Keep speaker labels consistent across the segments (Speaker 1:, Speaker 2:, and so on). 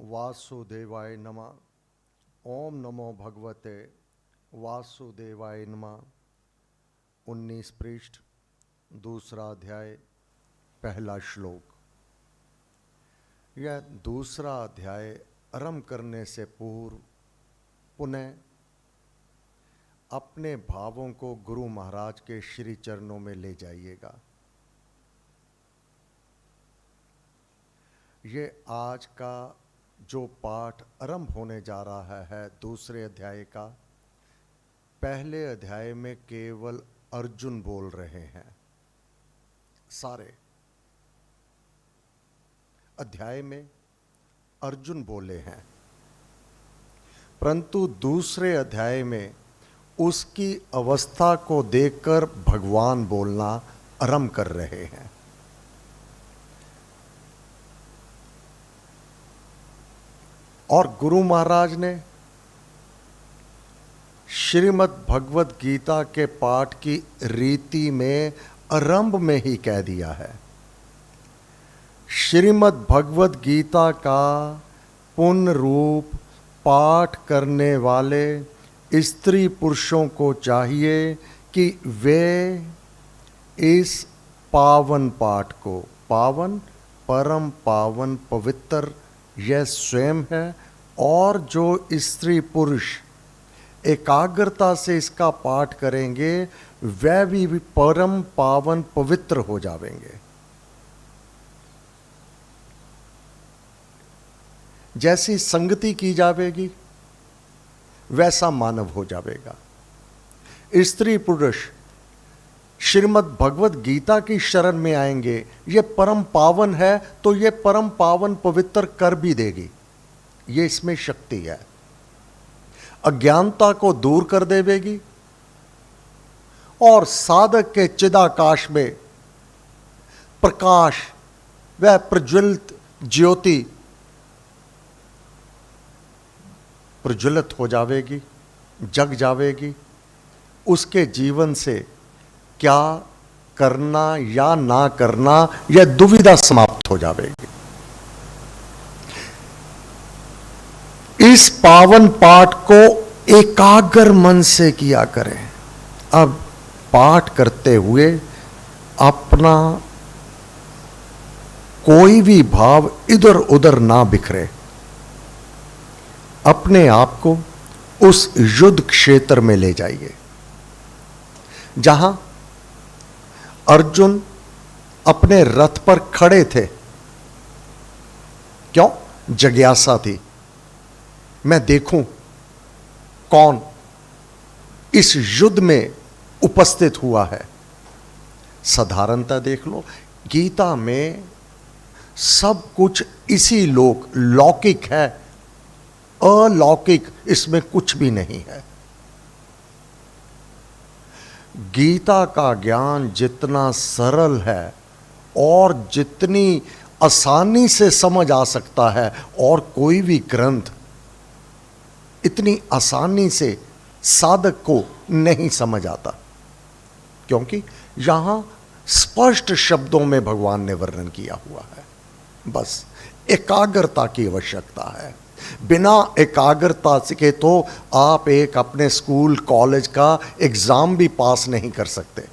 Speaker 1: वासुदेवाय नमः। ओम नमो भगवते वासुदेवाय नमः। 19 पृष्ठ, दूसरा अध्याय, पहला श्लोक। यह दूसरा अध्याय आरंभ करने से पूर्व पुनः अपने भावों को गुरु महाराज के श्री चरणों में ले जाइएगा। ये आज का जो पाठ आरंभ होने जा रहा है दूसरे अध्याय का, पहले अध्याय में केवल अर्जुन बोल रहे हैं। सारे अध्याय में अर्जुन बोले हैं, परंतु दूसरे अध्याय में उसकी अवस्था को देखकर भगवान बोलना आरंभ कर रहे हैं। और गुरु महाराज ने श्रीमद् भगवत गीता के पाठ की रीति में आरंभ में ही कह दिया है। श्रीमद् भगवत गीता का पूर्ण रूप पाठ करने वाले स्त्री पुरुषों को चाहिए कि वे इस पावन पाठ को, पावन परम पावन पवित्र यह स्वयं है, और जो स्त्री पुरुष एकाग्रता से इसका पाठ करेंगे वह भी परम पावन पवित्र हो जाएंगे। जैसी संगति की जाएगी वैसा मानव हो जाएगा। स्त्री पुरुष श्रीमद् भगवत गीता की शरण में आएंगे, ये परम पावन है तो ये परम पावन पवित्र कर भी देगी। ये इसमें शक्ति है। अज्ञानता को दूर कर देवेगी और साधक के चिदाकाश में प्रकाश वह प्रज्वलित ज्योति प्रज्वलित हो जाएगी, जग जाएगी। उसके जीवन से क्या करना या ना करना यह दुविधा समाप्त हो जाएगी। इस पावन पाठ को एकाग्र मन से किया करें। अब पाठ करते हुए अपना कोई भी भाव इधर उधर ना बिखरे। अपने आप को उस युद्ध क्षेत्र में ले जाइए जहां अर्जुन अपने रथ पर खड़े थे। क्यों? जिज्ञासा थी, मैं देखूं कौन इस युद्ध में उपस्थित हुआ है। साधारणता देख लो, गीता में सब कुछ इसी लौकिक है, अलौकिक इसमें कुछ भी नहीं है। गीता का ज्ञान जितना सरल है और जितनी आसानी से समझ आ सकता है, और कोई भी ग्रंथ इतनी आसानी से साधक को नहीं समझ आता, क्योंकि यहां स्पष्ट शब्दों में भगवान ने वर्णन किया हुआ है। बस एकाग्रता की आवश्यकता है। बिना एकाग्रता के तो आप एक अपने स्कूल कॉलेज का एग्जाम भी पास नहीं कर सकते।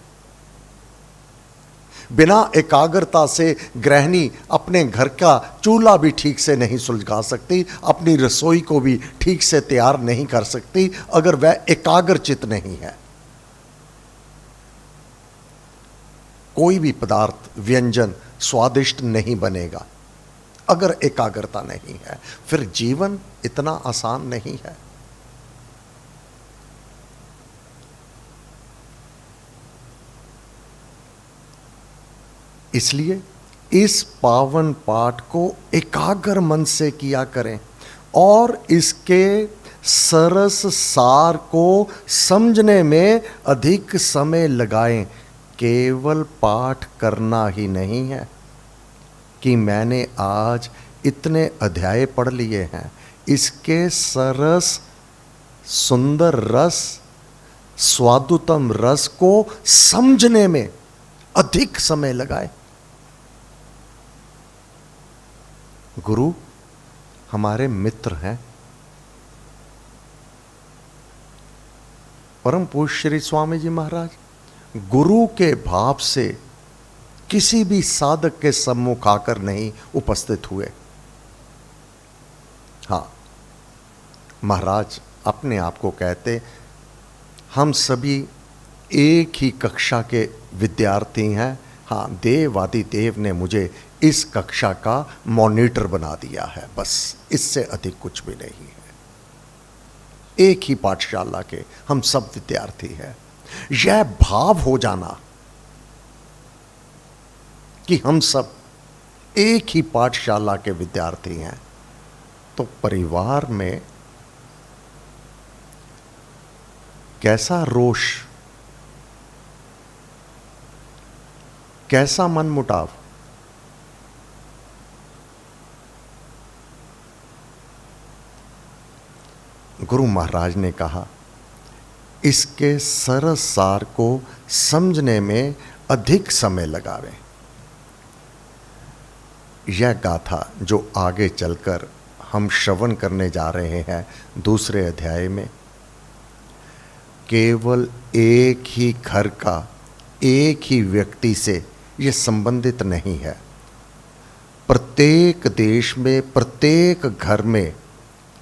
Speaker 1: बिना एकाग्रता से गृहिणी अपने घर का चूल्हा भी ठीक से नहीं सुलगा सकती, अपनी रसोई को भी ठीक से तैयार नहीं कर सकती अगर वह एकाग्रचित नहीं है। कोई भी पदार्थ व्यंजन स्वादिष्ट नहीं बनेगा अगर एकाग्रता नहीं है। फिर जीवन इतना आसान नहीं है। इसलिए इस पावन पाठ को एकाग्र मन से किया करें और इसके सरस सार को समझने में अधिक समय लगाएं। केवल पाठ करना ही नहीं है कि मैंने आज इतने अध्याय पढ़ लिए हैं, इसके सरस सुंदर रस स्वादुतम रस को समझने में अधिक समय लगाए। गुरु हमारे मित्र हैं। परम पूज्य श्री स्वामी जी महाराज गुरु के भाव से किसी भी साधक के सम्मुख आकर नहीं उपस्थित हुए। हाँ, महाराज अपने आप को कहते हम सभी एक ही कक्षा के विद्यार्थी हैं। हाँ, देवादि देव ने मुझे इस कक्षा का मॉनिटर बना दिया है, बस इससे अधिक कुछ भी नहीं है। एक ही पाठशाला के हम सब विद्यार्थी हैं। यह भाव हो जाना कि हम सब एक ही पाठशाला के विद्यार्थी हैं, तो परिवार में कैसा रोष, कैसा मनमुटाव। गुरु महाराज ने कहा इसके सरस सार को समझने में अधिक समय लगावे। यह गाथा जो आगे चलकर हम श्रवण करने जा रहे हैं दूसरे अध्याय में, केवल एक ही घर का एक ही व्यक्ति से यह संबंधित नहीं है। प्रत्येक देश में प्रत्येक घर में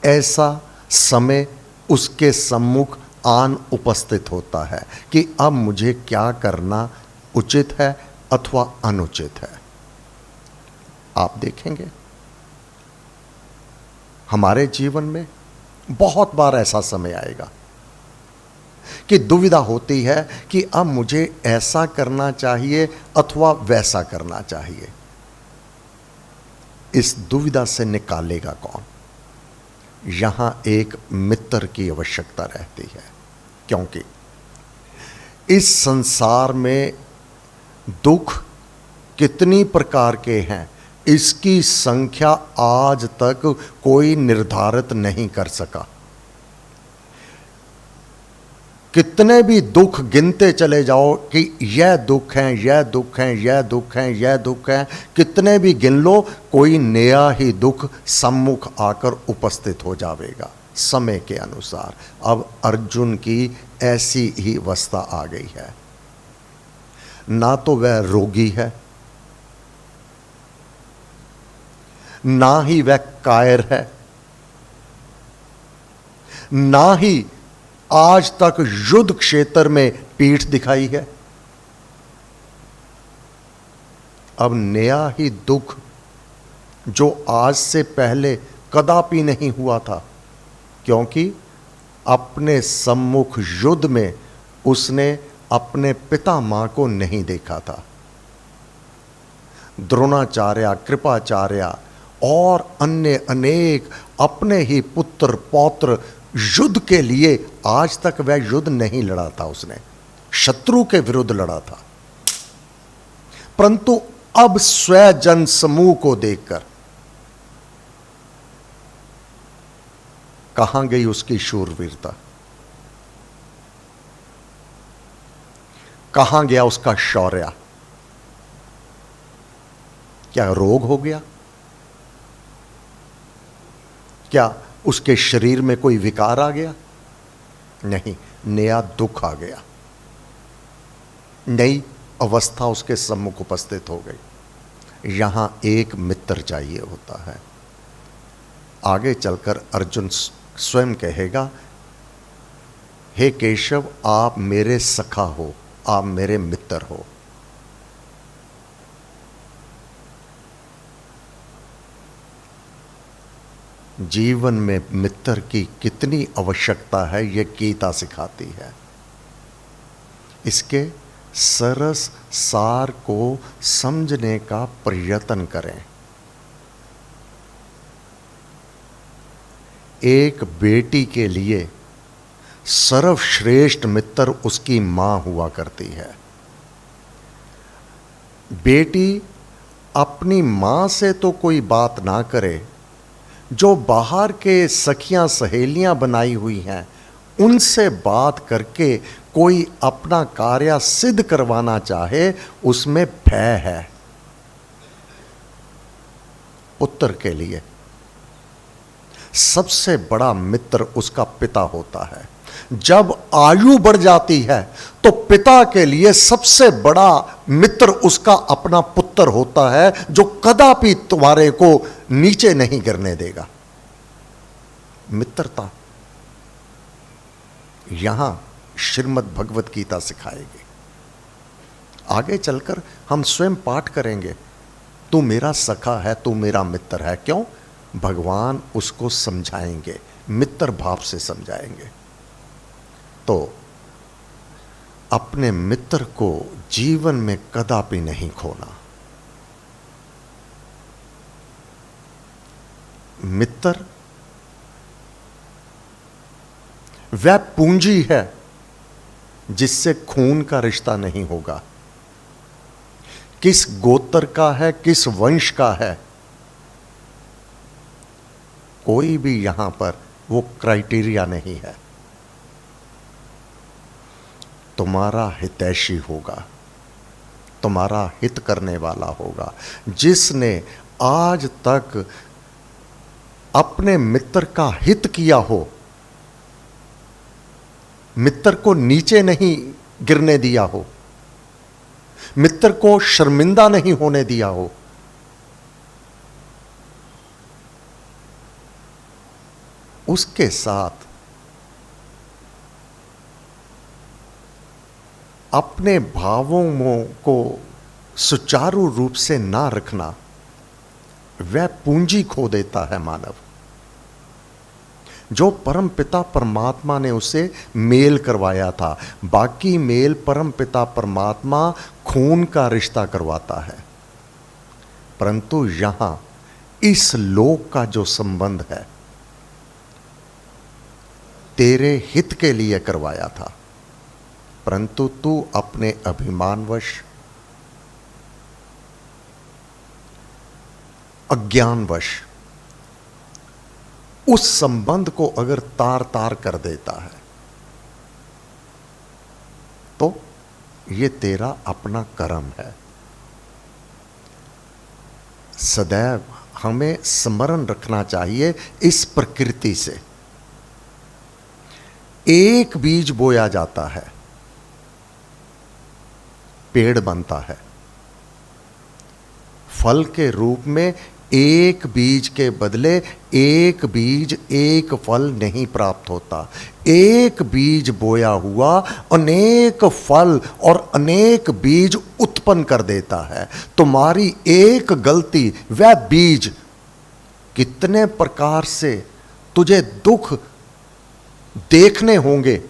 Speaker 1: ऐसा समय उसके सम्मुख आन उपस्थित होता है कि अब मुझे क्या करना उचित है अथवा अनुचित है। आप देखेंगे हमारे जीवन में बहुत बार ऐसा समय आएगा कि दुविधा होती है कि अब मुझे ऐसा करना चाहिए अथवा वैसा करना चाहिए। इस दुविधा से निकालेगा कौन? यहां एक मित्र की आवश्यकता रहती है, क्योंकि इस संसार में दुख कितनी प्रकार के हैं इसकी संख्या आज तक कोई निर्धारित नहीं कर सका। कितने भी दुख गिनते चले जाओ कि यह दुख है, यह दुख है, यह दुख है, यह दुख है, कितने भी गिन लो, कोई नया ही दुख सम्मुख आकर उपस्थित हो जाएगा समय के अनुसार। अब अर्जुन की ऐसी ही अवस्था आ गई है। ना तो वह रोगी है, ना ही वह कायर है, ना ही आज तक युद्ध क्षेत्र में पीठ दिखाई है। अब नया ही दुख जो आज से पहले कदापि नहीं हुआ था, क्योंकि अपने सम्मुख युद्ध में उसने अपने पिता मां को नहीं देखा था। द्रोणाचार्य, कृपाचार्य और अन्य अनेक अपने ही पुत्र पौत्र युद्ध के लिए आज तक वह युद्ध नहीं लड़ा था, उसने शत्रु के विरुद्ध लड़ा था। परंतु अब स्वजन समूह को देखकर कहां गई उसकी शूरवीरता, कहां गया उसका शौर्य? क्या रोग हो गया? क्या उसके शरीर में कोई विकार आ गया? नहीं, नया दुख आ गया, नई अवस्था उसके सम्मुख उपस्थित हो गई। यहां एक मित्र चाहिए होता है। आगे चलकर अर्जुन स्वयं कहेगा, हे केशव, आप मेरे सखा हो, आप मेरे मित्र हो। जीवन में मित्र की कितनी आवश्यकता है यह गीता सिखाती है। इसके सरस सार को समझने का प्रयत्न करें। एक बेटी के लिए सर्वश्रेष्ठ मित्र उसकी मां हुआ करती है। बेटी अपनी मां से तो कोई बात ना करे, जो बाहर के सखियां सहेलियां बनाई हुई हैं उनसे बात करके कोई अपना कार्य सिद्ध करवाना चाहे, उसमें भय है। पुत्र के लिए सबसे बड़ा मित्र उसका पिता होता है। जब आयु बढ़ जाती है तो पिता के लिए सबसे बड़ा मित्र उसका अपना पुत्र होता है, जो कदापि तुम्हारे को नीचे नहीं गिरने देगा। मित्रता यहां श्रीमद् भगवत गीता सिखाएगी। आगे चलकर हम स्वयं पाठ करेंगे, तू मेरा सखा है, तू मेरा मित्र है। क्यों? भगवान उसको समझाएंगे, मित्र भाव से समझाएंगे। तो अपने मित्र को जीवन में कदापि नहीं खोना। मित्र वह पूंजी है जिससे खून का रिश्ता नहीं होगा। किस गोत्र का है, किस वंश का है, कोई भी यहां पर वो क्राइटेरिया नहीं है। तुम्हारा हितैषी होगा, तुम्हारा हित करने वाला होगा। जिसने आज तक अपने मित्र का हित किया हो, मित्र को नीचे नहीं गिरने दिया हो, मित्र को शर्मिंदा नहीं होने दिया हो, उसके साथ अपने भावों को सुचारू रूप से ना रखना, वह पूंजी खो देता है मानव। जो परम पिता परमात्मा ने उसे मेल करवाया था, बाकी मेल परम पिता परमात्मा खून का रिश्ता करवाता है, परंतु यहां इस लोक का जो संबंध है तेरे हित के लिए करवाया था, परंतु तू अपने अभिमानवश, अज्ञानवश उस संबंध को अगर तार तार कर देता है तो ये तेरा अपना कर्म है। सदैव हमें स्मरण रखना चाहिए इस प्रकृति से। एक बीज बोया जाता है, पेड़ बनता है। फल के रूप में एक बीज के बदले एक बीज, एक फल नहीं प्राप्त होता। एक बीज बोया हुआ अनेक फल और अनेक बीज उत्पन्न कर देता है। तुम्हारी एक गलती, वह बीज कितने प्रकार से तुझे दुख देखने होंगे,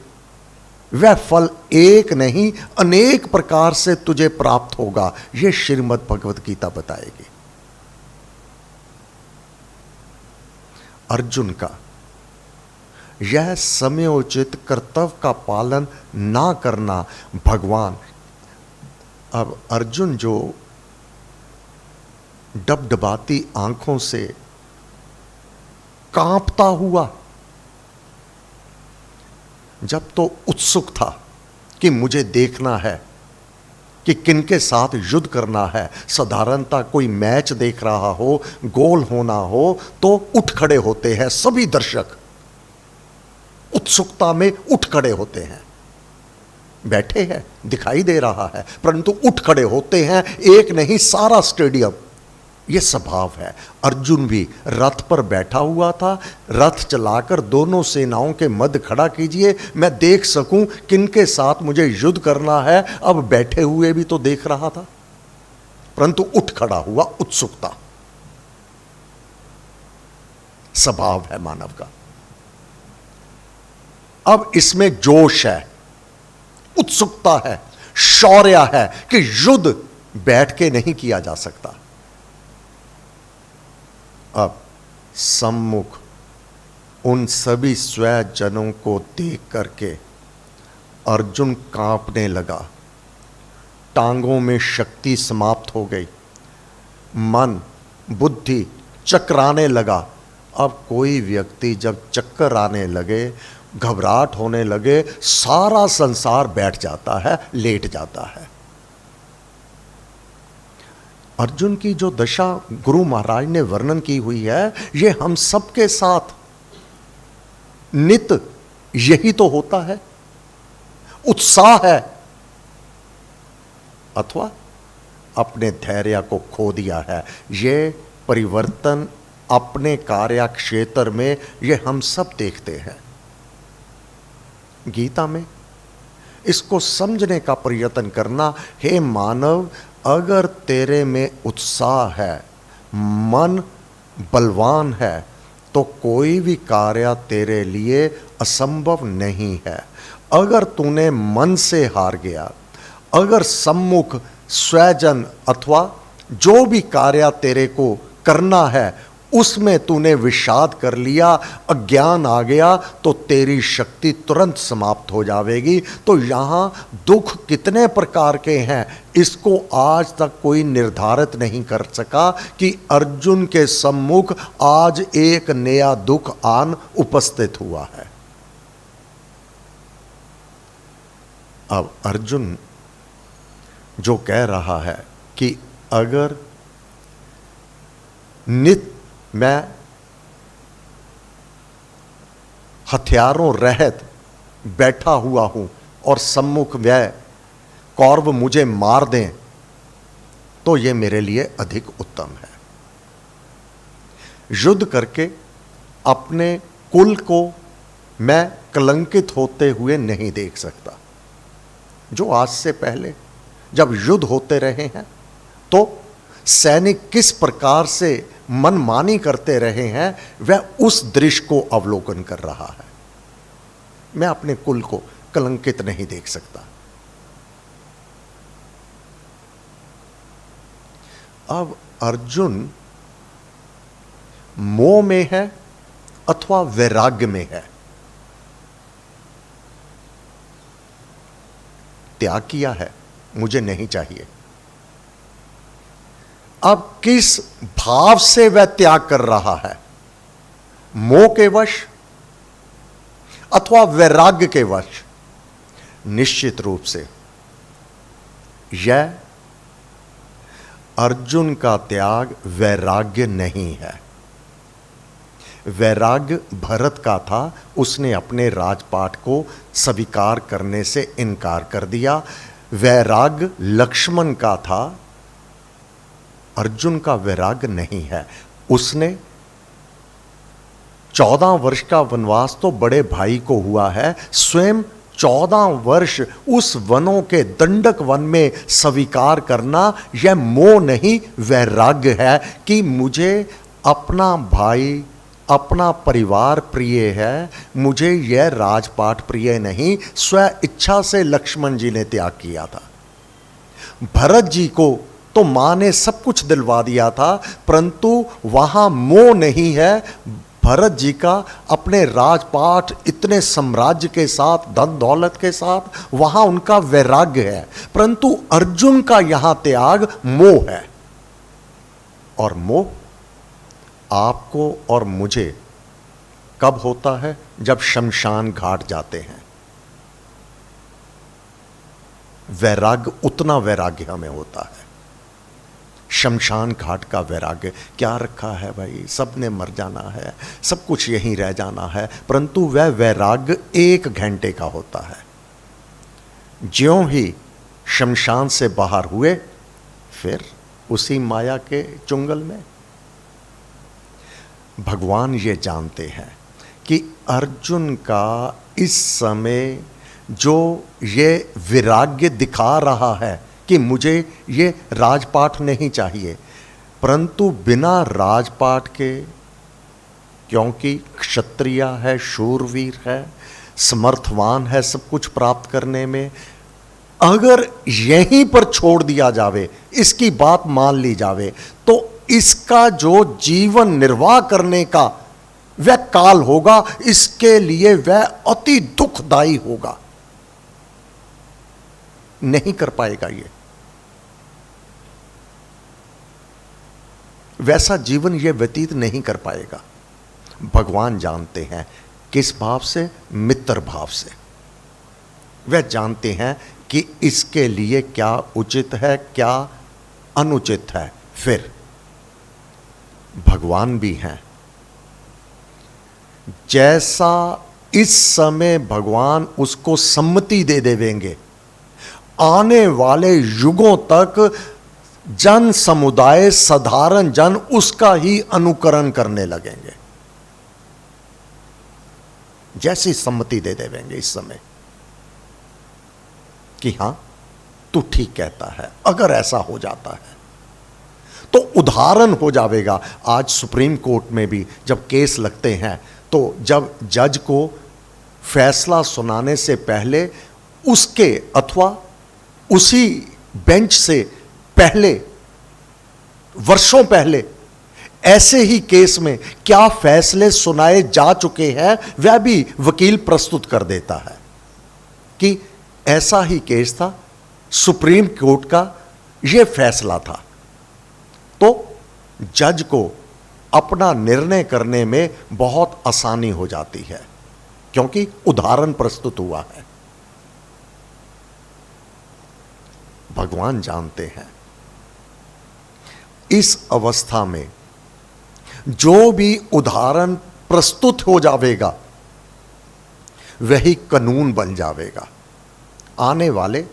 Speaker 1: वह फल एक नहीं अनेक प्रकार से तुझे प्राप्त होगा। यह श्रीमद् भगवत गीता बताएगी। अर्जुन का यह समयोचित कर्तव्य का पालन ना करना, भगवान, अब अर्जुन जो डबडबाती आंखों से कांपता हुआ, जब तो उत्सुक था कि मुझे देखना है कि किनके साथ युद्ध करना है। साधारणता कोई मैच देख रहा हो, गोल होना हो तो उठ खड़े होते हैं सभी दर्शक, उत्सुकता में उठ खड़े होते हैं। बैठे हैं, दिखाई दे रहा है, परंतु उठ खड़े होते हैं, एक नहीं सारा स्टेडियम। यह स्वभाव है। अर्जुन भी रथ पर बैठा हुआ था, रथ चलाकर दोनों सेनाओं के मध्य खड़ा कीजिए, मैं देख सकूं किनके साथ मुझे युद्ध करना है। अब बैठे हुए भी तो देख रहा था, परंतु उठ खड़ा हुआ, उत्सुकता स्वभाव है मानव का। अब इसमें जोश है, उत्सुकता है, शौर्य है कि युद्ध बैठ के नहीं किया जा सकता। अब सम्मुख उन सभी स्वजनों को देख करके अर्जुन कांपने लगा, टांगों में शक्ति समाप्त हो गई, मन बुद्धि चकराने लगा। अब कोई व्यक्ति जब चक्कर आने लगे, घबराहट होने लगे, सारा संसार बैठ जाता है, लेट जाता है। अर्जुन की जो दशा गुरु महाराज ने वर्णन की हुई है, ये हम सबके साथ नित यही तो होता है, उत्साह है, अथवा अपने धैर्य को खो दिया है। ये परिवर्तन अपने कार्य क्षेत्र में ये हम सब देखते हैं। गीता में इसको समझने का प्रयत्न करना, हे मानव, अगर तेरे में उत्साह है, मन बलवान है, तो कोई भी कार्य तेरे लिए असंभव नहीं है। अगर तूने मन से हार गया, अगर सम्मुख स्वजन अथवा जो भी कार्य तेरे को करना है उसमें तूने विषाद कर लिया, अज्ञान आ गया, तो तेरी शक्ति तुरंत समाप्त हो जाएगी। तो यहां दुख कितने प्रकार के हैं इसको आज तक कोई निर्धारित नहीं कर सका कि अर्जुन के सम्मुख आज एक नया दुख आन उपस्थित हुआ है। अब अर्जुन जो कह रहा है कि अगर नित मैं हथियारों रहित बैठा हुआ हूं और सम्मुख वह कौरव मुझे मार दें, तो यह मेरे लिए अधिक उत्तम है। युद्ध करके अपने कुल को मैं कलंकित होते हुए नहीं देख सकता। जो आज से पहले जब युद्ध होते रहे हैं तो सैनिक किस प्रकार से मनमानी करते रहे हैं, वह उस दृश्य को अवलोकन कर रहा है। मैं अपने कुल को कलंकित नहीं देख सकता। अब अर्जुन मोह में है अथवा वैराग्य में है। त्याग किया है, मुझे नहीं चाहिए। अब किस भाव से वह त्याग कर रहा है, मोह के वश अथवा वैराग्य के वश? निश्चित रूप से यह अर्जुन का त्याग वैराग्य नहीं है। वैराग्य भरत का था, उसने अपने राजपाट को स्वीकार करने से इनकार कर दिया। वैराग्य लक्ष्मण का था, अर्जुन का वैराग्य नहीं है। उसने 14 वर्ष का वनवास तो बड़े भाई को हुआ है, स्वयं 14 वर्ष उस वनों के दंडक वन में स्वीकार करना यह मोह नहीं वैराग्य है कि मुझे अपना भाई अपना परिवार प्रिय है, मुझे यह राजपाट प्रिय नहीं। स्व इच्छा से लक्ष्मण जी ने त्याग किया था। भरत जी को तो मां ने सब कुछ दिलवा दिया था, परंतु वहां मोह नहीं है। भरत जी का अपने राजपाट इतने साम्राज्य के साथ, धन दौलत के साथ, वहां उनका वैराग्य है। परंतु अर्जुन का यहां त्याग मोह है। और मोह आपको और मुझे कब होता है? जब शमशान घाट जाते हैं। वैराग्य, उतना वैराग्य हमें होता है। शमशान घाट का वैराग्य, क्या रखा है भाई, सबने मर जाना है, सब कुछ यहीं रह जाना है। परंतु वह वैराग्य 1 घंटे का होता है। ज्यों ही शमशान से बाहर हुए, फिर उसी माया के चुंगल में। भगवान ये जानते हैं कि अर्जुन का इस समय जो ये वैराग्य दिखा रहा है कि मुझे ये राजपाट नहीं चाहिए, परंतु बिना राजपाट के, क्योंकि क्षत्रिय है, शूरवीर है, समर्थवान है सब कुछ प्राप्त करने में, अगर यहीं पर छोड़ दिया जावे, इसकी बात मान ली जावे, तो इसका जो जीवन निर्वाह करने का वह काल होगा, इसके लिए वह अति दुखदायी होगा। नहीं कर पाएगा ये, वैसा जीवन ये व्यतीत नहीं कर पाएगा। भगवान जानते हैं किस भाव से? मित्र भाव से। वह जानते हैं कि इसके लिए क्या उचित है, क्या अनुचित है। फिर भगवान भी हैं, जैसा इस समय भगवान उसको सम्मति दे देवेंगे। आने वाले युगों तक जन समुदाय, साधारण जन उसका ही अनुकरण करने लगेंगे। जैसी सम्मति दे देवेंगे इस समय कि हां तू ठीक कहता है। अगर ऐसा हो जाता है तो उदाहरण हो जाएगा। आज सुप्रीम कोर्ट में भी जब केस लगते हैं तो जब जज को फैसला सुनाने से पहले उसके अथवा उसी बेंच से पहले, वर्षों पहले ऐसे ही केस में क्या फैसले सुनाए जा चुके हैं वह भी वकील प्रस्तुत कर देता है कि ऐसा ही केस था, सुप्रीम कोर्ट का यह फैसला था। तो जज को अपना निर्णय करने में बहुत आसानी हो जाती है क्योंकि उदाहरण प्रस्तुत हुआ है। भगवान जानते हैं इस अवस्था में जो भी उदाहरण प्रस्तुत हो जाएगा वही कानून बन जाएगा। आने वाले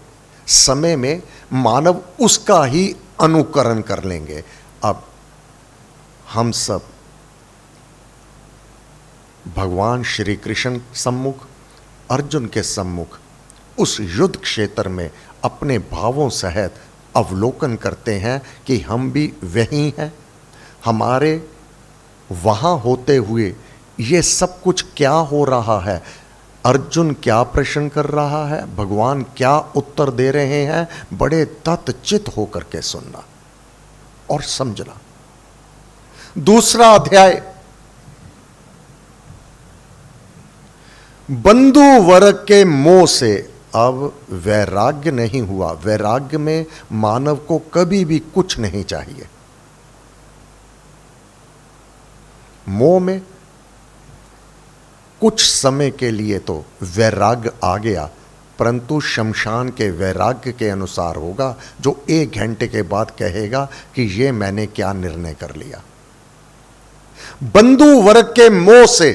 Speaker 1: समय में मानव उसका ही अनुकरण कर लेंगे। अब हम सब भगवान श्री कृष्ण सम्मुख, अर्जुन के सम्मुख उस युद्ध क्षेत्र में अपने भावों सहित अवलोकन करते हैं कि हम भी वही हैं। हमारे वहां होते हुए ये सब कुछ क्या हो रहा है, अर्जुन क्या प्रश्न कर रहा है, भगवान क्या उत्तर दे रहे हैं, बड़े तत्चित होकर के सुनना और समझना। दूसरा अध्याय बंधु वर्ग के मोह से अब वैराग्य नहीं हुआ। वैराग्य में मानव को कभी भी कुछ नहीं चाहिए। मोह में कुछ समय के लिए तो वैराग्य आ गया, परंतु शमशान के वैराग्य के अनुसार होगा, जो 1 घंटे के बाद कहेगा कि ये मैंने क्या निर्णय कर लिया। बंधु वर्ग के मोह से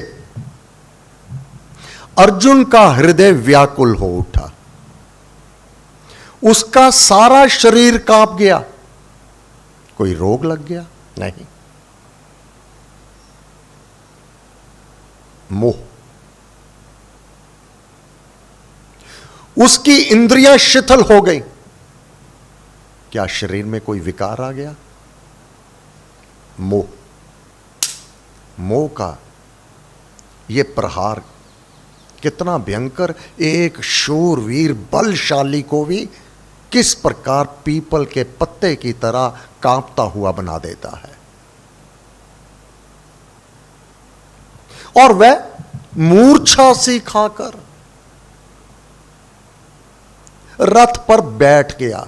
Speaker 1: अर्जुन का हृदय व्याकुल हो उठा। उसका सारा शरीर कांप गया। कोई रोग लग गया? नहीं, मोह। उसकी इंद्रियां शिथिल हो गई। क्या शरीर में कोई विकार आ गया? मोह। मोह का यह प्रहार कितना भयंकर, एक शूरवीर बलशाली को भी किस प्रकार पीपल के पत्ते की तरह कांपता हुआ बना देता है। और वह मूर्छा सी खाकर रथ पर बैठ गया।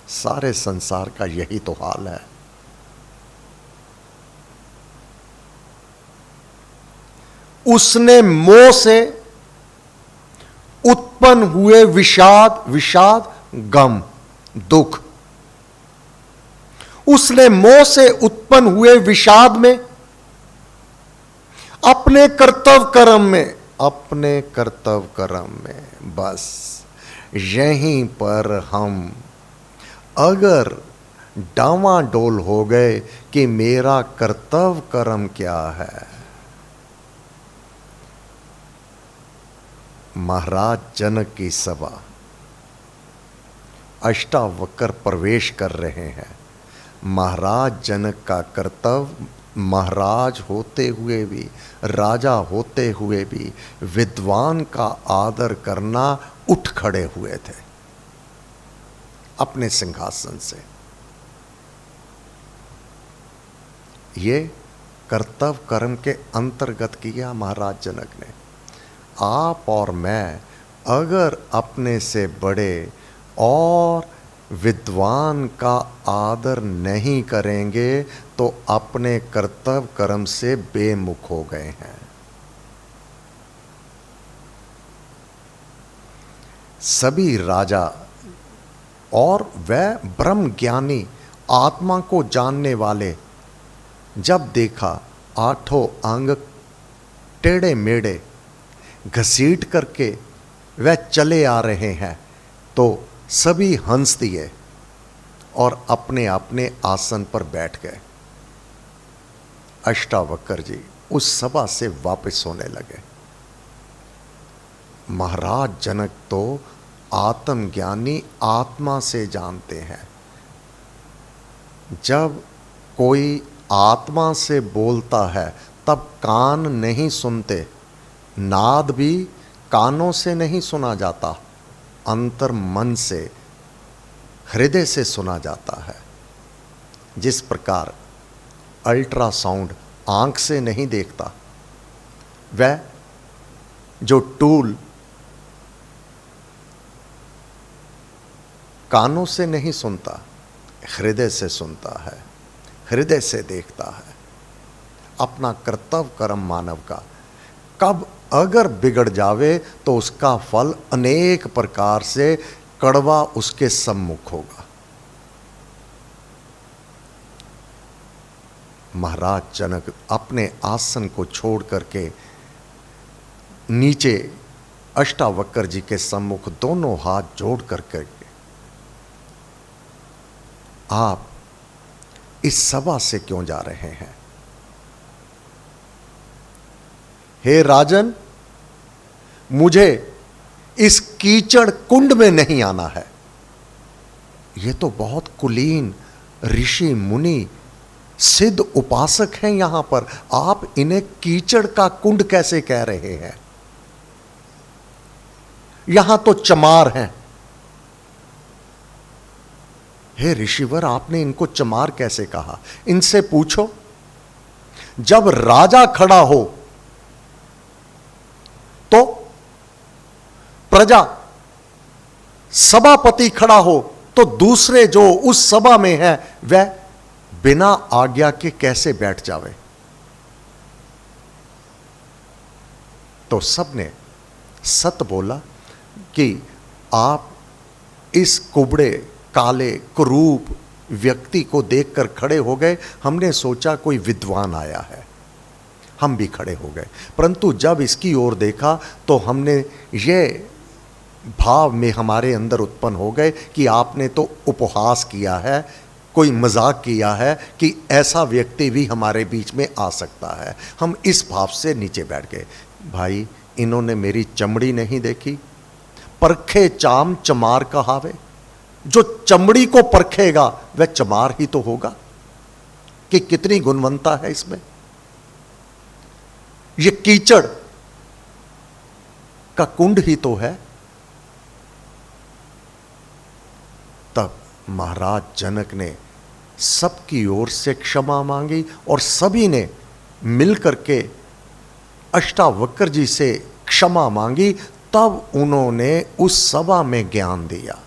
Speaker 1: सारे संसार का यही तो हाल है। उसने मोह से उत्पन्न हुए विषाद, गम, दुख, उसने मोह से उत्पन्न हुए विषाद में, अपने कर्तव्य कर्म में बस यहीं पर हम अगर डामाडोल हो गए कि मेरा कर्तव्य कर्म क्या है। महाराज जनक की सभा, अष्टावक्र प्रवेश कर रहे हैं। महाराज जनक का कर्तव्य, महाराज होते हुए भी, राजा होते हुए भी विद्वान का आदर करना, उठ खड़े हुए थे अपने सिंहासन से। ये कर्तव्य कर्म के अंतर्गत किया महाराज जनक ने। आप और मैं अगर अपने से बड़े और विद्वान का आदर नहीं करेंगे तो अपने कर्तव्य कर्म से बेमुख हो गए हैं। सभी राजा और वह ब्रह्म ज्ञानी, आत्मा को जानने वाले जब देखा आठों अंग टेढ़े मेढ़े घसीट करके वह चले आ रहे हैं, तो सभी हंस दिए और अपने अपने आसन पर बैठ गए। अष्टावक्र जी उस सभा से वापस होने लगे। महाराज जनक तो आत्मज्ञानी आत्मा से जानते हैं। जब कोई आत्मा से बोलता है तब कान नहीं सुनते, नाद भी कानों से नहीं सुना जाता, अंतर मन से, हृदय से सुना जाता है। जिस प्रकार अल्ट्रासाउंड आंख से नहीं देखता, वह जो टूल कानों से नहीं सुनता, हृदय से सुनता है, हृदय से देखता है। अपना कर्तव्य कर्म मानव का कब अगर बिगड़ जावे तो उसका फल अनेक प्रकार से कड़वा उसके सम्मुख होगा। महाराज जनक अपने आसन को छोड़ करके नीचे अष्टावक्र जी के सम्मुख दोनों हाथ जोड़ करके, आप इस सभा से क्यों जा रहे हैं? हे राजन, मुझे इस कीचड़ कुंड में नहीं आना है। ये तो बहुत कुलीन ऋषि मुनि सिद्ध उपासक हैं यहां पर, आप इन्हें कीचड़ का कुंड कैसे कह रहे हैं? यहां तो चमार हैं। हे ऋषिवर, आपने इनको चमार कैसे कहा? इनसे पूछो। जब राजा खड़ा हो तो प्रजा, सभापति खड़ा हो तो दूसरे जो उस सभा में है वह बिना आज्ञा के कैसे बैठ जावे? तो सबने सत बोला कि आप इस कुबड़े काले कुरूप व्यक्ति को देखकर खड़े हो गए। हमने सोचा कोई विद्वान आया है, हम भी खड़े हो गए। परंतु जब इसकी ओर देखा तो हमने ये भाव में हमारे अंदर उत्पन्न हो गए कि आपने तो उपहास किया है, कोई मजाक किया है कि ऐसा व्यक्ति भी हमारे बीच में आ सकता है। हम इस भाव से नीचे बैठ गए। भाई, इन्होंने मेरी चमड़ी नहीं देखी? परखे चाम चमार कहावे। जो चमड़ी को परखेगा वह चमार ही तो होगा कि कितनी गुणवत्ता है इसमें। ये कीचड़ का कुंड ही तो है। तब महाराज जनक ने सबकी ओर से क्षमा मांगी और सभी ने मिलकर के अष्टावक्र जी से क्षमा मांगी। तब उन्होंने उस सभा में ज्ञान दिया।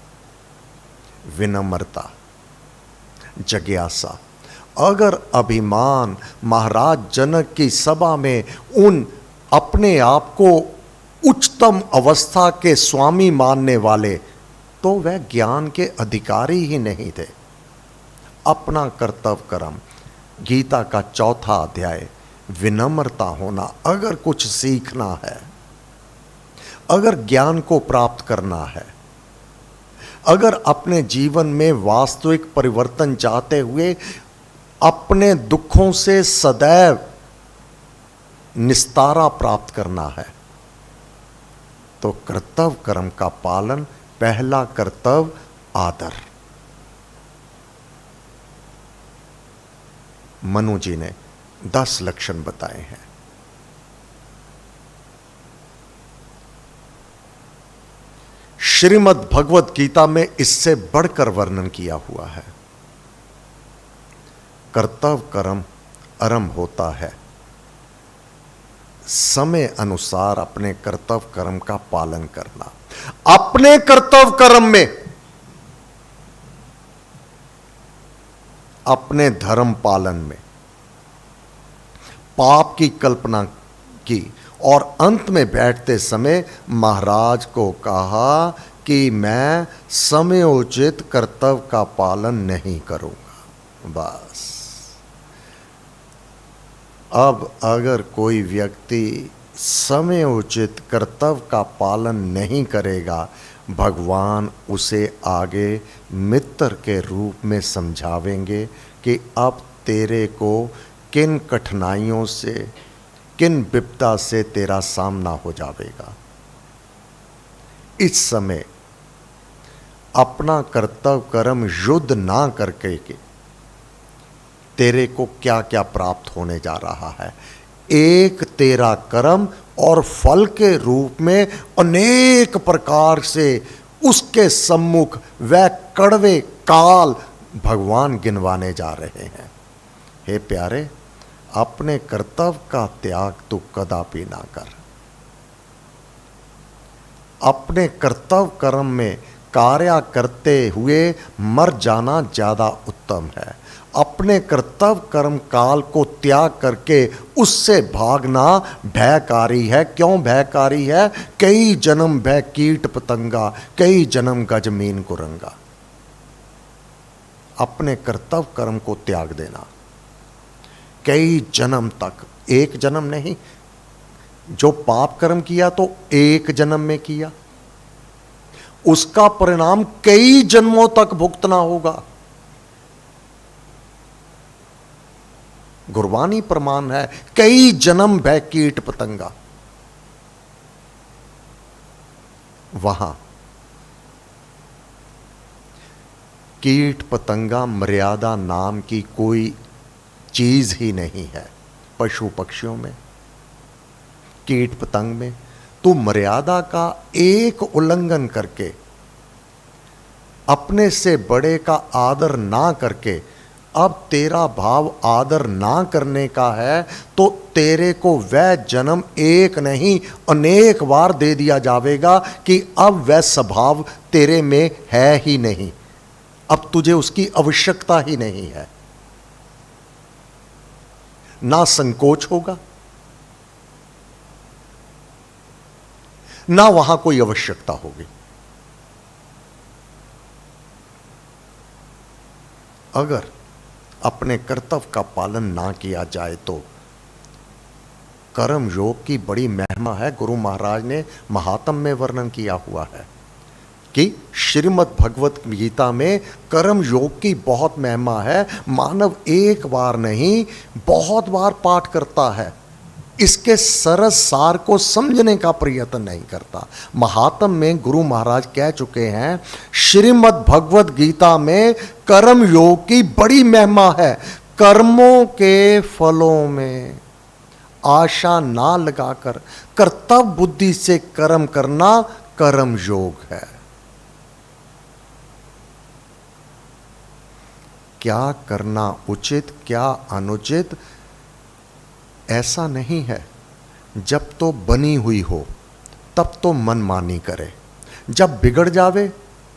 Speaker 1: विनम्रता, जिज्ञासा। अगर अभिमान महाराज जनक की सभा में उन अपने आप को उच्चतम अवस्था के स्वामी मानने वाले, तो वह ज्ञान के अधिकारी ही नहीं थे। अपना कर्तव्य कर्म, गीता का 4वां अध्याय, विनम्रता होना। अगर कुछ सीखना है, अगर ज्ञान को प्राप्त करना है, अगर अपने जीवन में वास्तविक परिवर्तन चाहते हुए अपने दुखों से सदैव निस्तारा प्राप्त करना है, तो कर्तव्य कर्म का पालन। पहला कर्तव्य आदर। मनु जी ने 10 लक्षण बताए हैं। श्रीमद् भगवत गीता में इससे बढ़कर वर्णन किया हुआ है। कर्तव्य कर्म आरंभ होता है समय अनुसार अपने कर्तव्य कर्म का पालन करना। अपने कर्तव्य कर्म में अपने धर्म पालन में पाप की कल्पना की और अंत में बैठते समय महाराज को कहा कि मैं समयोचित कर्तव्य का पालन नहीं करूंगा। बस अब अगर कोई व्यक्ति समय उचित कर्तव्य का पालन नहीं करेगा, भगवान उसे आगे मित्र के रूप में समझावेंगे कि अब तेरे को किन कठिनाइयों से, किन विपदा से तेरा सामना हो जाएगा। इस समय अपना कर्तव्य कर्म युद्ध ना करके के तेरे को क्या क्या प्राप्त होने जा रहा है। एक तेरा कर्म और फल के रूप में अनेक प्रकार से उसके सम्मुख वह कड़वे काल भगवान गिनवाने जा रहे हैं। हे प्यारे, अपने कर्तव्य का त्याग तू कदापि ना कर। अपने कर्तव्य कर्म में कार्य करते हुए मर जाना ज्यादा उत्तम है। अपने कर्तव्य कर्म काल को त्याग करके उससे भागना भयकारी है। क्यों भयकारी है? कई जन्म भय कीट पतंगा, कई जन्म गजमीन कुरंगा। अपने कर्तव्य कर्म को त्याग देना कई जन्म तक, एक जन्म नहीं। जो पाप कर्म किया तो एक जन्म में किया, उसका परिणाम कई जन्मों तक भुगतना होगा। गुरबानी प्रमाण है, कई जन्म भय कीट पतंगा। वहां कीट पतंगा मर्यादा नाम की कोई चीज ही नहीं है। पशु पक्षियों में, कीट पतंग में तो मर्यादा का एक उल्लंघन करके, अपने से बड़े का आदर ना करके, अब तेरा भाव आदर ना करने का है तो तेरे को वह जन्म एक नहीं अनेक बार दे दिया जाएगा कि अब वह स्वभाव तेरे में है ही नहीं, अब तुझे उसकी आवश्यकता ही नहीं है। ना संकोच होगा, ना वहां कोई आवश्यकता होगी। अगर अपने कर्तव्य का पालन ना किया जाए तो कर्म योग की बड़ी महिमा है। गुरु महाराज ने महात्म में वर्णन किया हुआ है कि श्रीमद् भगवत गीता में कर्म योग की बहुत महिमा है। मानव एक बार नहीं बहुत बार पाठ करता है, इसके सरस सार को समझने का प्रयत्न नहीं करता। महात्म में गुरु महाराज कह चुके हैं, श्रीमद् भगवत गीता में कर्म योग की बड़ी महिमा है। कर्मों के फलों में आशा ना लगाकर कर्तव्य बुद्धि से कर्म करना कर्म योग है। क्या करना उचित, क्या अनुचित, ऐसा नहीं है। जब तो बनी हुई हो तब तो मनमानी करे, जब बिगड़ जावे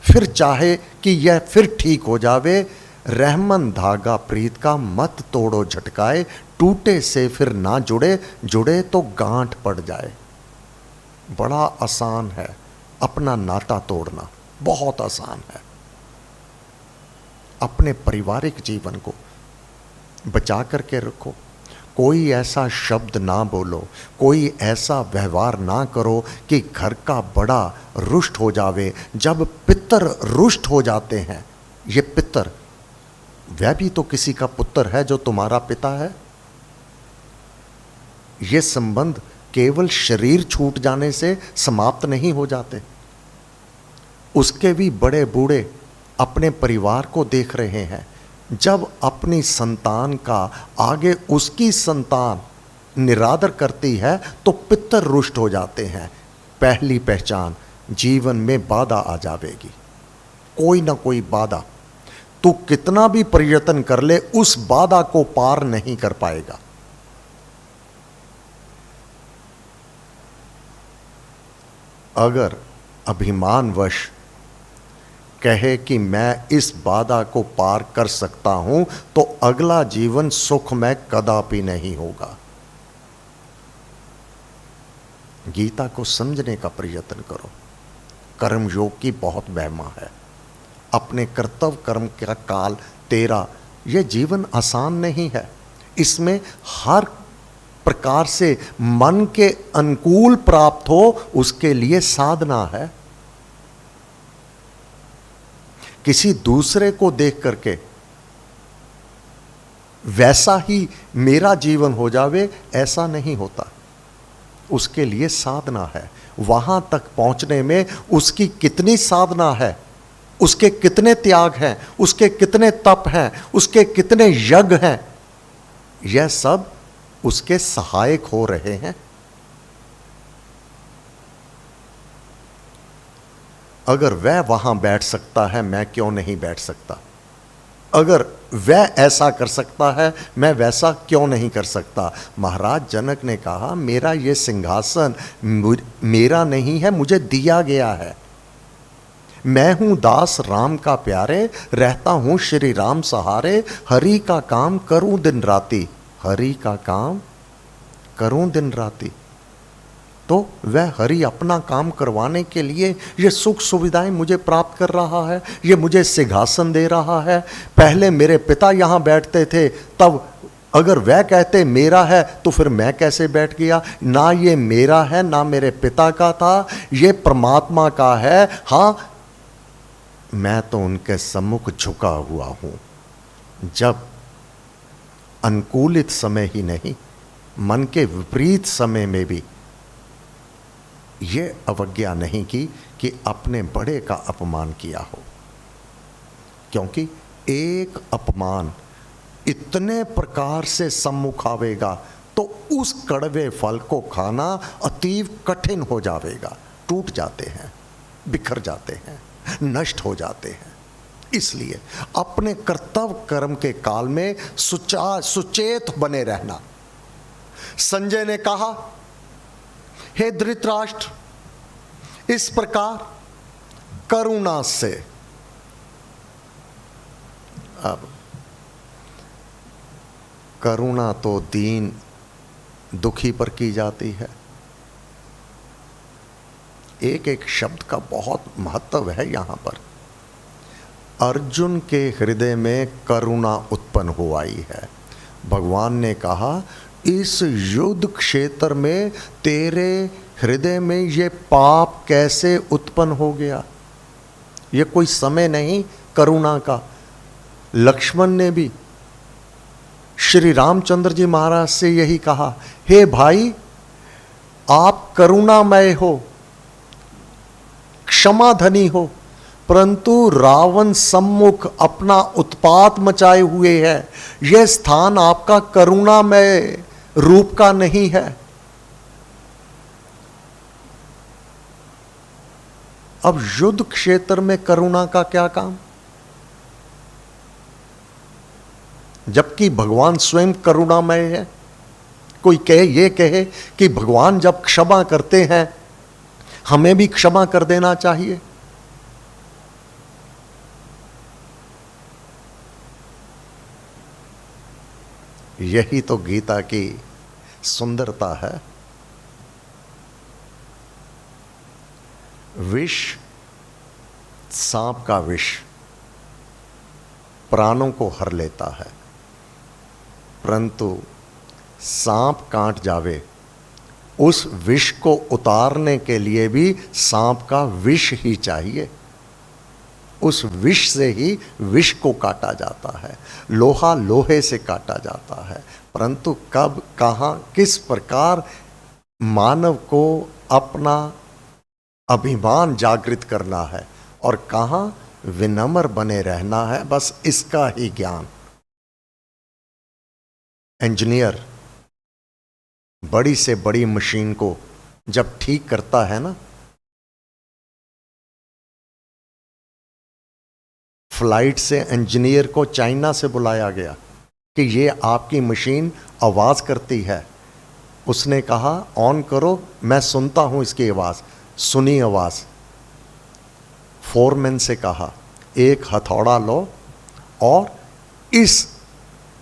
Speaker 1: फिर चाहे कि यह फिर ठीक हो जावे। रहमन धागा प्रीत का मत तोड़ो झटकाए, टूटे से फिर ना जुड़े, जुड़े तो गांठ पड़ जाए। बड़ा आसान है अपना नाता तोड़ना, बहुत आसान है। अपने पारिवारिक जीवन को बचा करके रखो। कोई ऐसा शब्द ना बोलो, कोई ऐसा व्यवहार ना करो कि घर का बड़ा रुष्ट हो जावे। जब पितर रुष्ट हो जाते हैं, ये पितर वह भी तो किसी का पुत्र है जो तुम्हारा पिता है। ये संबंध केवल शरीर छूट जाने से समाप्त नहीं हो जाते। उसके भी बड़े बूढ़े अपने परिवार को देख रहे हैं। जब अपनी संतान का आगे उसकी संतान निरादर करती है तो पितर रुष्ट हो जाते हैं। पहली पहचान, जीवन में बाधा आ जाएगी, कोई ना कोई बाधा। तू कितना भी प्रयत्न कर ले, उस बाधा को पार नहीं कर पाएगा। अगर अभिमानवश कहे कि मैं इस बाधा को पार कर सकता हूं तो अगला जीवन सुखमय कदापि नहीं होगा। गीता को समझने का प्रयत्न करो। कर्म योग की बहुत महिमा है। अपने कर्तव्य कर्म का काल तेरा, यह जीवन आसान नहीं है। इसमें हर प्रकार से मन के अनुकूल प्राप्त हो, उसके लिए साधना है। किसी दूसरे को देख करके वैसा ही मेरा जीवन हो जावे, ऐसा नहीं होता। उसके लिए साधना है। वहां तक पहुंचने में उसकी कितनी साधना है, उसके कितने त्याग हैं, उसके कितने तप हैं, उसके कितने यज्ञ हैं, यह सब उसके सहायक हो रहे हैं। अगर वह वहां बैठ सकता है, मैं क्यों नहीं बैठ सकता? अगर वह ऐसा कर सकता है, मैं वैसा क्यों नहीं कर सकता? महाराज जनक ने कहा, मेरा ये सिंहासन मेरा नहीं है, मुझे दिया गया है। मैं हूं दास राम का प्यारे, रहता हूं श्री राम सहारे, हरि का काम करूं दिन राती, हरि का काम करूं दिन राती। तो वह हरि अपना काम करवाने के लिए ये सुख सुविधाएं मुझे प्राप्त कर रहा है, ये मुझे सिंहासन दे रहा है। पहले मेरे पिता यहाँ बैठते थे, तब अगर वह कहते मेरा है तो फिर मैं कैसे बैठ गया? ना ये मेरा है, ना मेरे पिता का था, ये परमात्मा का है। हाँ, मैं तो उनके सम्मुख झुका हुआ हूं। जब अनुकूलित समय ही नहीं, मन के विपरीत समय में भी ये अवज्ञा नहीं की कि अपने बड़े का अपमान किया हो, क्योंकि एक अपमान इतने प्रकार से सम्मुख आवेगा तो उस कड़वे फल को खाना अतीव कठिन हो जाएगा। टूट जाते हैं, बिखर जाते हैं, नष्ट हो जाते हैं। इसलिए अपने कर्तव्य कर्म के काल में सुचेत बने रहना। संजय ने कहा, हे धृतराष्ट्र, इस प्रकार करुणा से, अब करुणा तो दीन दुखी पर की जाती है। एक एक शब्द का बहुत महत्व है यहां पर। अर्जुन के हृदय में करुणा उत्पन्न हो आई है। भगवान ने कहा, इस युद्ध क्षेत्र में तेरे हृदय में ये पाप कैसे उत्पन्न हो गया? ये कोई समय नहीं करुणा का। लक्ष्मण ने भी श्री रामचंद्र जी महाराज से यही कहा, हे भाई, आप करुणामय हो, क्षमाधनी हो, परंतु रावण सम्मुख अपना उत्पात मचाए हुए है। यह स्थान आपका करुणामय रूप का नहीं है। अब युद्ध क्षेत्र में करुणा का क्या काम? जबकि भगवान स्वयं करुणामय है। कोई ये कहे कि भगवान जब क्षमा करते हैं, हमें भी क्षमा कर देना चाहिए। यही तो गीता की सुंदरता है। विष, सांप का विष प्राणों को हर लेता है, परंतु सांप काट जावे, उस विष को उतारने के लिए भी सांप का विष ही चाहिए। उस विष से ही विष को काटा जाता है, लोहा लोहे से काटा जाता है। परंतु कब, कहाँ, किस प्रकार मानव को अपना अभिमान जागृत करना है और कहाँ विनम्र बने रहना है, बस इसका ही ज्ञान। इंजीनियर बड़ी से बड़ी मशीन को जब ठीक करता है ना, फ्लाइट से इंजीनियर को चाइना से बुलाया गया कि ये आपकी मशीन आवाज़ करती है। उसने कहा, ऑन करो, मैं सुनता हूँ इसकी आवाज़। सुनी आवाज़। फोरमैन से कहा, एक हथौड़ा लो और इस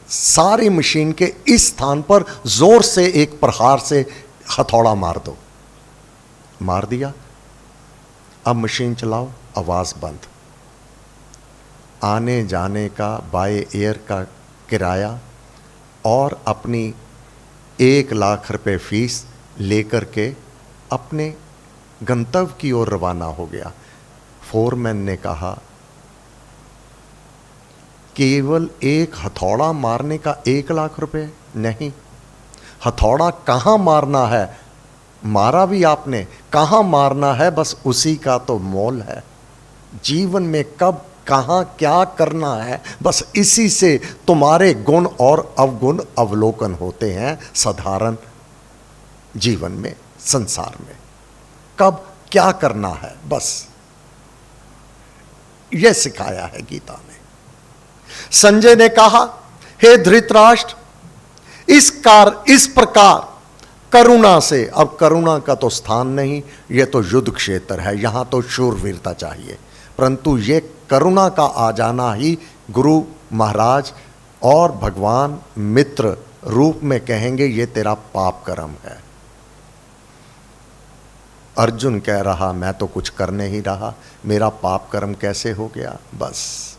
Speaker 1: सारी मशीन के इस स्थान पर जोर से एक प्रहार से हथौड़ा मार दो। मार दिया। अब मशीन चलाओ, आवाज़ बंद। आने जाने का बाय एयर का किराया और अपनी 1,00,000 रुपए फीस लेकर के अपने गंतव्य की ओर रवाना हो गया। फोरमैन ने कहा, केवल एक हथौड़ा मारने का 1,00,000 रुपए नहीं, हथौड़ा कहां मारना है मारा भी आपने, कहां मारना है बस उसी का तो मोल है। जीवन में कब कहां क्या करना है बस इसी से तुम्हारे गुण और अवगुण अवलोकन होते हैं। साधारण जीवन में, संसार में कब क्या करना है बस यह सिखाया है गीता ने। संजय ने कहा, हे धृतराष्ट्र, इस प्रकार करुणा से, अब करुणा का तो स्थान नहीं, यह तो युद्ध क्षेत्र है, यहां तो शूरवीरता चाहिए, परंतु यह करुणा का आ जाना ही गुरु महाराज और भगवान मित्र रूप में कहेंगे ये तेरा पाप कर्म है। अर्जुन कह रहा, मैं तो कुछ कर नहीं रहा, मेरा पाप कर्म कैसे हो गया? बस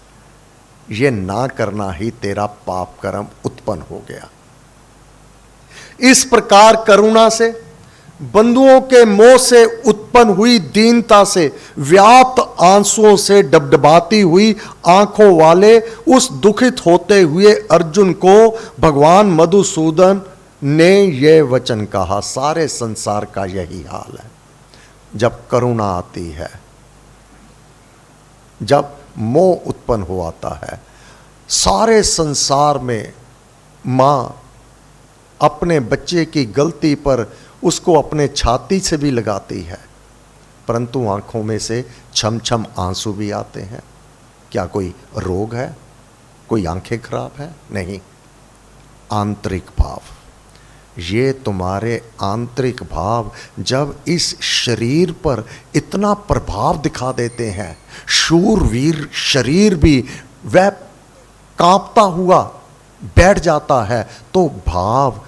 Speaker 1: ये ना करना ही तेरा पाप कर्म उत्पन्न हो गया। इस प्रकार करुणा से, बंधुओं के मोह से उत्पन्न हुई दीनता से, व्याप्त आंसुओं से डबडबाती हुई आंखों वाले उस दुखित होते हुए अर्जुन को भगवान मधुसूदन ने यह वचन कहा। सारे संसार का यही हाल है। जब करुणा आती है, जब मोह उत्पन्न हो आता है, सारे संसार में मां अपने बच्चे की गलती पर उसको अपने छाती से भी लगाती है, परंतु आंखों में से छम छम आंसू भी आते हैं। क्या कोई रोग है? कोई आंखें खराब है? नहीं, आंतरिक भाव। ये तुम्हारे आंतरिक भाव जब इस शरीर पर इतना प्रभाव दिखा देते हैं, शूरवीर शरीर भी वह कांपता हुआ बैठ जाता है, तो भाव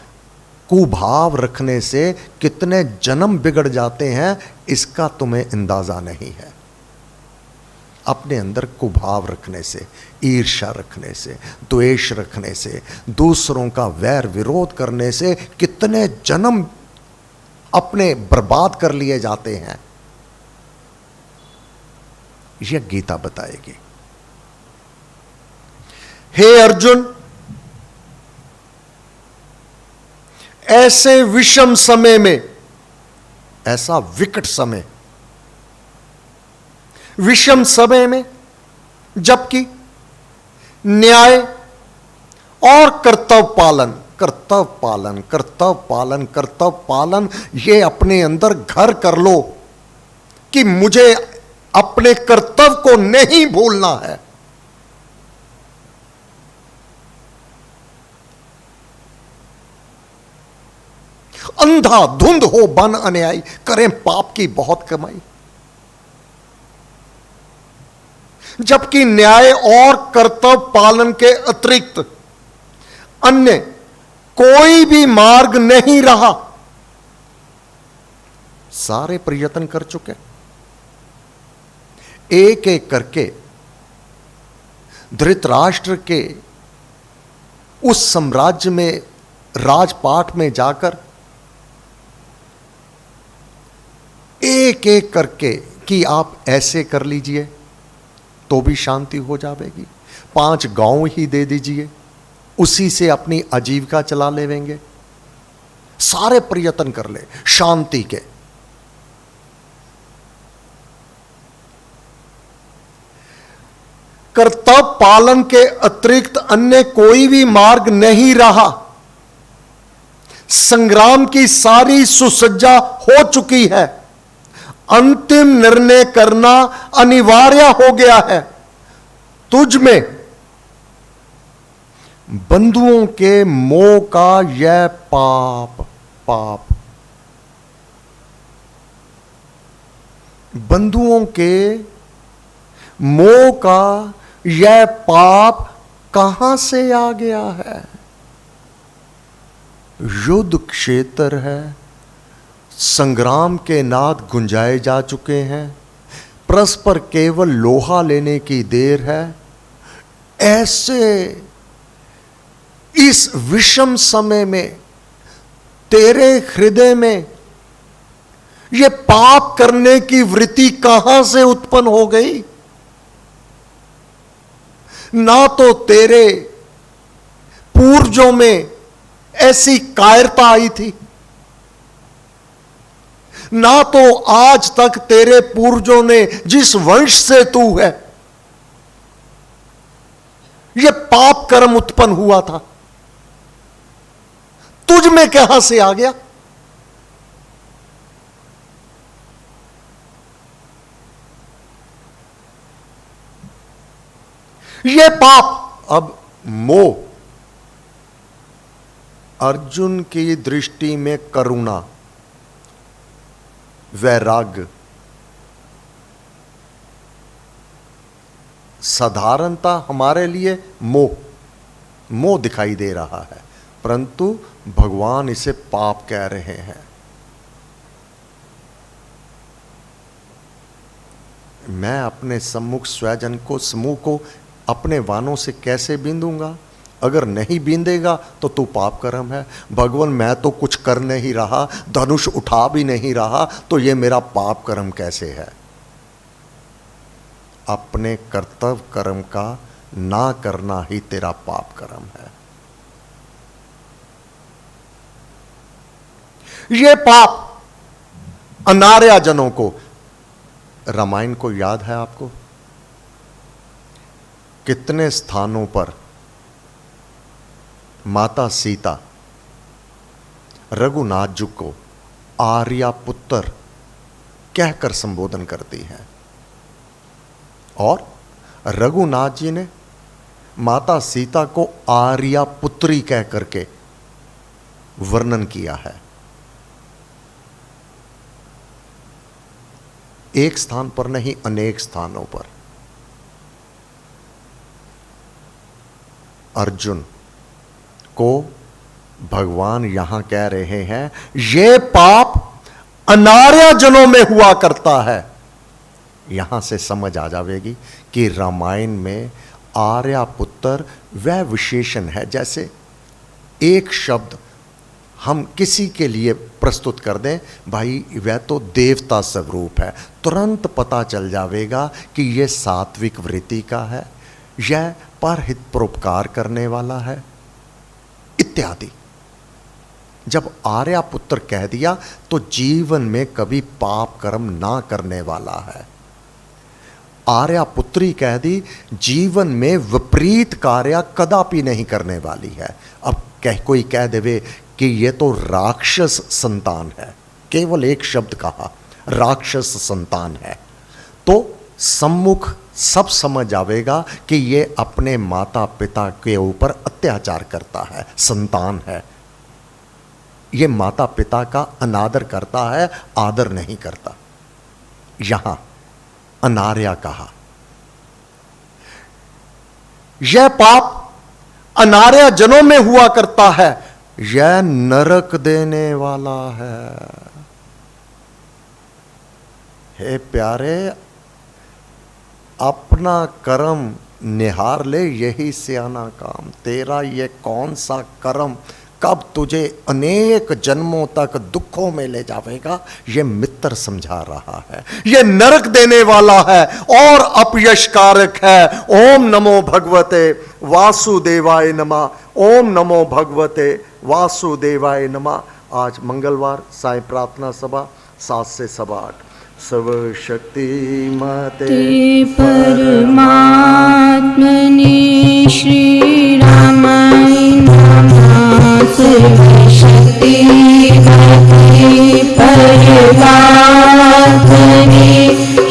Speaker 1: कुभाव रखने से कितने जन्म बिगड़ जाते हैं इसका तुम्हें अंदाजा नहीं है। अपने अंदर कुभाव रखने से, ईर्ष्या रखने से, द्वेष रखने से, दूसरों का वैर विरोध करने से कितने जन्म अपने बर्बाद कर लिए जाते हैं, यह गीता बताएगी। हे अर्जुन, ऐसे विषम समय में, ऐसा विकट समय, विषम समय में जबकि न्याय और कर्तव्य पालन ये अपने अंदर घर कर लो कि मुझे अपने कर्तव्य को नहीं भूलना है। अंधाधुंध हो बन अन्यायी, करें पाप की बहुत कमाई। जबकि न्याय और कर्तव्य पालन के अतिरिक्त अन्य कोई भी मार्ग नहीं रहा। सारे प्रयत्न कर चुके, एक एक करके धृतराष्ट्र के उस साम्राज्य में, राजपाट में जाकर एक एक करके कि आप ऐसे कर लीजिए तो भी शांति हो जाएगी, 5 गांव ही दे दीजिए, उसी से अपनी आजीविका चला लेंगे। सारे प्रयत्न कर ले शांति के। कर्तव्य पालन के अतिरिक्त अन्य कोई भी मार्ग नहीं रहा। संग्राम की सारी सुसज्जा हो चुकी है, अंतिम निर्णय करना अनिवार्य हो गया है। तुझ में बंधुओं के मोह का यह पाप, बंधुओं के मोह का यह पाप कहां से आ गया है? युद्ध क्षेत्र है, संग्राम के नाद गुंजाए जा चुके हैं, परस्पर केवल लोहा लेने की देर है। ऐसे इस विषम समय में तेरे हृदय में ये पाप करने की वृत्ति कहां से उत्पन्न हो गई? ना तो तेरे पूर्वजों में ऐसी कायरता आई थी, ना तो आज तक तेरे पूर्वजों ने, जिस वंश से तू है, यह पाप कर्म उत्पन्न हुआ था, तुझ में कहां से आ गया? यह पाप अब मोह, अर्जुन की दृष्टि में करुणा, वैराग्य, साधारणता हमारे लिए मोह दिखाई दे रहा है, परंतु भगवान इसे पाप कह रहे हैं। मैं अपने सम्मुख स्वजन को, समूह को अपने वानों से कैसे बींदूंगा? अगर नहीं बींदेगा तो तू पाप कर्म है। भगवान, मैं तो कुछ कर नहीं रहा, धनुष उठा भी नहीं रहा, तो ये मेरा पाप कर्म कैसे है? अपने कर्तव्य कर्म का ना करना ही तेरा पाप कर्म है। ये पाप अनार्या जनों को, रामायण को याद है आपको? कितने स्थानों पर माता सीता रघुनाथ जी को आर्या पुत्र कहकर संबोधन करती है, और रघुनाथ जी ने माता सीता को आर्या पुत्री कह करके वर्णन किया है। एक स्थान पर नहीं, अनेक स्थानों पर। अर्जुन को भगवान यहां कह रहे हैं, यह पाप अनार्या जनों में हुआ करता है। यहां से समझ आ जाएगी कि रामायण में आर्या पुत्र वह विशेषण है। जैसे एक शब्द हम किसी के लिए प्रस्तुत कर दें, भाई वह तो देवता स्वरूप है, तुरंत पता चल जाएगा कि यह सात्विक वृत्ति का है, यह परहित परोपकार करने वाला है, इत्यादि। जब आर्या पुत्र कह दिया तो जीवन में कभी पाप कर्म ना करने वाला है। आर्या पुत्री कह दी, जीवन में विपरीत कार्य कदापि नहीं करने वाली है। अब कोई कह देवे कि यह तो राक्षस संतान है, केवल एक शब्द कहा, राक्षस संतान है, तो सम्मुख सब समझ आवेगा कि यह अपने माता पिता के ऊपर अत्याचार करता है, संतान है, यह माता पिता का अनादर करता है, आदर नहीं करता। यहां अनार्या कहा। यह पाप अनार्या जनों में हुआ करता है, यह नरक देने वाला है। हे प्यारे, अपना कर्म निहार ले, यही सियाना काम। तेरा ये कौन सा कर्म कब तुझे अनेक जन्मों तक दुखों में ले जाएगा, ये मित्र समझा रहा है। ये नरक देने वाला है और अपयशकारक है। ओम नमो भगवते वासुदेवाय नमः। ओम नमो भगवते वासुदेवाय नमः। आज मंगलवार साय प्रार्थना सभा 7 से 8:15। सब शक्ति मते
Speaker 2: परमात्मने श्री रामाय नमः। सर्व शक्ति मते परमात्मने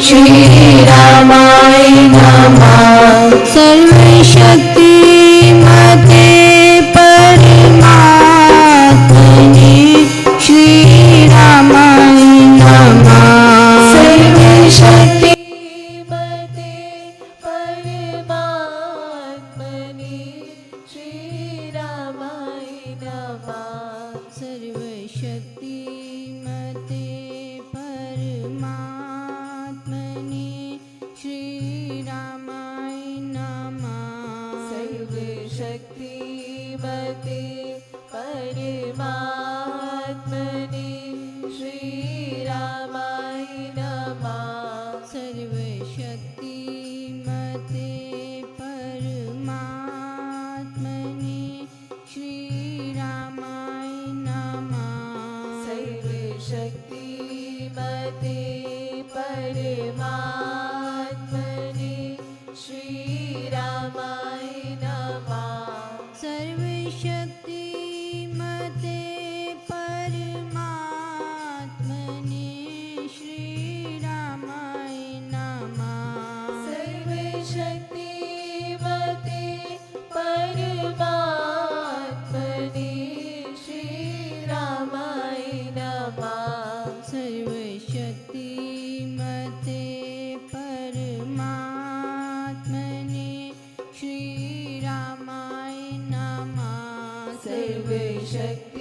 Speaker 2: श्री रामाय नमः। सर्व शक्ति मते परमात्मने श्री रामाय नमः। शक्ति मते परमात्मने श्री रामाय नमः। सर्व शक्ति मते परमात्मने श्री रामाय नमः। सर्व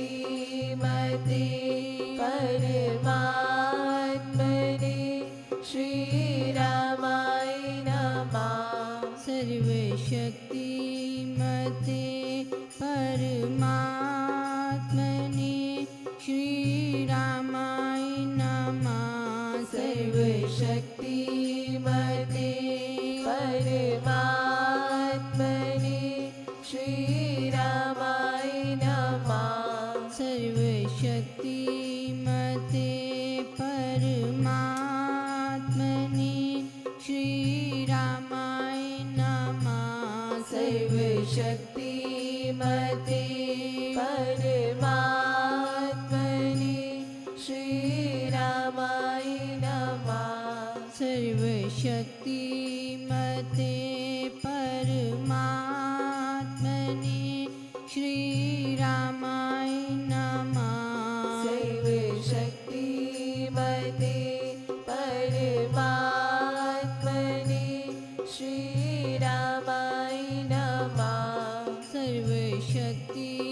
Speaker 2: सर्वशक्तिमते परमात्मने श्रीरामाय नमः सर्वशक्तिमते परमात्मने श्रीरामाय नमः सर्वशक्तिमते परमात्मने श्रीरामाय नमः सर्वशक्तिमते परमात्मने श्रीरामाय नमः सर्वशक्तिमते परमात्मने श्रीरामाय नमः सर्वशक्तिमते परमात्मने श्रीरामाय नमः सर्वशक्तिमते परमात्मने श्रीरामाय नमः सर्वशक्तिमते